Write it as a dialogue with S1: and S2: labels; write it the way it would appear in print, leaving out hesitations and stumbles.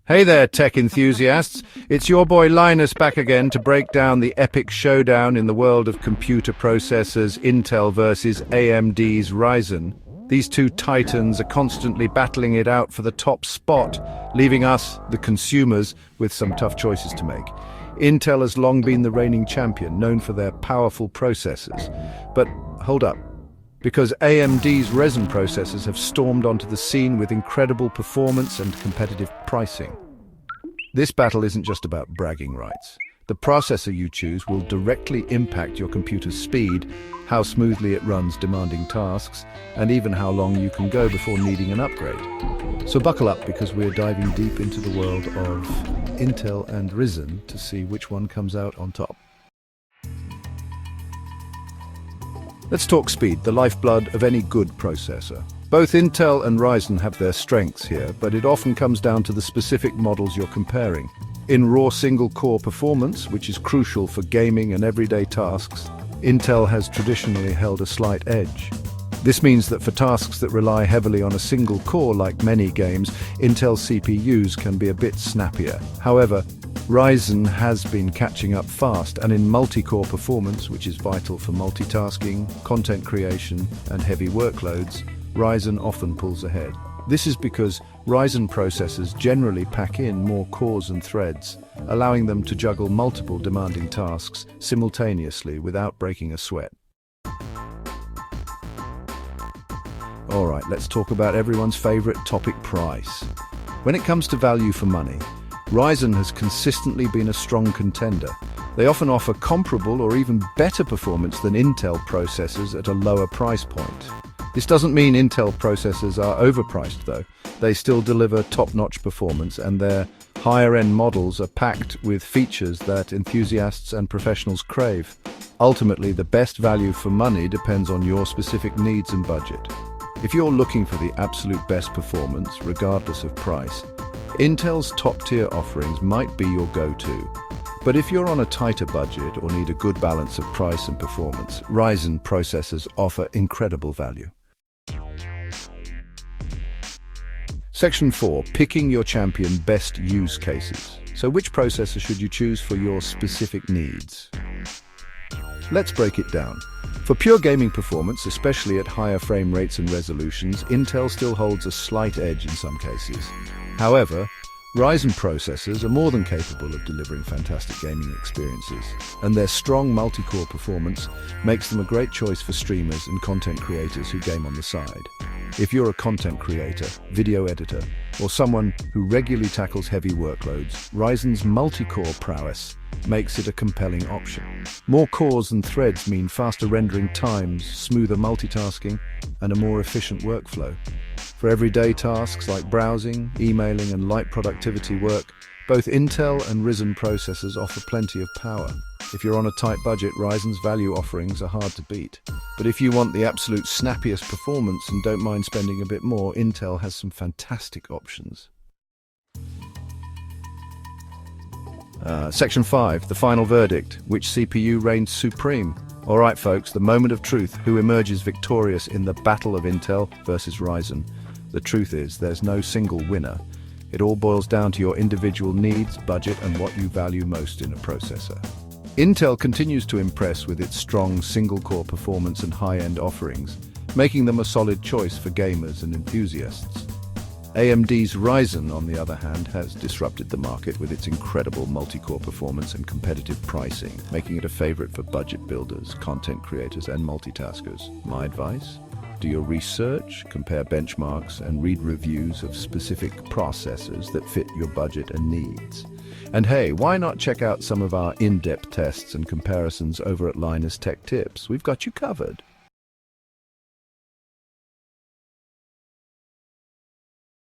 S1: Hey there, tech enthusiasts. It's your boy Linus back again to break down the epic showdown in the world of computer processors, Intel versus AMD's Ryzen. These two titans are constantly battling it out for the top spot, leaving us, the consumers, with some tough choices to make. Intel has long been the reigning champion, known for their powerful processors. But hold up. Because AMD's Ryzen processors have stormed onto the scene with incredible performance and competitive pricing. This battle isn't just about bragging rights. The processor you choose will directly impact your computer's speed, how smoothly it runs demanding tasks, and even how long you can go before needing an upgrade. So buckle up, because we're diving deep into the world of Intel and Ryzen to see which one comes out on top. Let's talk speed, the lifeblood of any good processor. Both Intel and Ryzen have their strengths here, but it often comes down to the specific models you're comparing. In raw single-core performance, which is crucial for gaming and everyday tasks, Intel has traditionally held a slight edge. This means that for tasks that rely heavily on a single core, like many games, Intel CPUs can be a bit snappier. However, Ryzen has been catching up fast, and in multi-core performance, which is vital for multitasking, content creation, and heavy workloads, Ryzen often pulls ahead. This is because Ryzen processors generally pack in more cores and threads, allowing them to juggle multiple demanding tasks simultaneously without breaking a sweat. Alright, let's talk about everyone's favorite topic, price. When it comes to value for money, Ryzen has consistently been a strong contender. They often offer comparable or even better performance than Intel processors at a lower price point. This doesn't mean Intel processors are overpriced though. They still deliver top-notch performance, and their higher-end models are packed with features that enthusiasts and professionals crave. Ultimately, the best value for money depends on your specific needs and budget. If you're looking for the absolute best performance, regardless of price, Intel's top-tier offerings might be your go-to. But if you're on a tighter budget or need a good balance of price and performance, Ryzen processors offer incredible value. Section 4. Picking your champion best use cases. So which processor should you choose for your specific needs? Let's break it down. For pure gaming performance, especially at higher frame rates and resolutions, Intel still holds a slight edge in some cases. However, Ryzen processors are more than capable of delivering fantastic gaming experiences, and their strong multi-core performance makes them a great choice for streamers and content creators who game on the side. If you're a content creator, video editor, or someone who regularly tackles heavy workloads, Ryzen's multi-core prowess makes it a compelling option. More cores and threads mean faster rendering times, smoother multitasking, and a more efficient workflow. For everyday tasks like browsing, emailing, and light productivity work, both Intel and Ryzen processors offer plenty of power. If you're on a tight budget, Ryzen's value offerings are hard to beat. But if you want the absolute snappiest performance and don't mind spending a bit more, Intel has some fantastic options. Section 5, the final verdict. Which CPU reigns supreme? Alright folks, the moment of truth. Who emerges victorious in the battle of Intel versus Ryzen? The truth is, there's no single winner. It all boils down to your individual needs, budget, and what you value most in a processor. Intel continues to impress with its strong single-core performance and high-end offerings, making them a solid choice for gamers and enthusiasts. AMD's Ryzen, on the other hand, has disrupted the market with its incredible multi-core performance and competitive pricing, making it a favorite for budget builders, content creators, and multitaskers. My advice? Do your research, compare benchmarks, and read reviews of specific processors that fit your budget and needs. And hey, why not check out some of our in-depth tests and comparisons over at Linus Tech Tips? We've got you covered.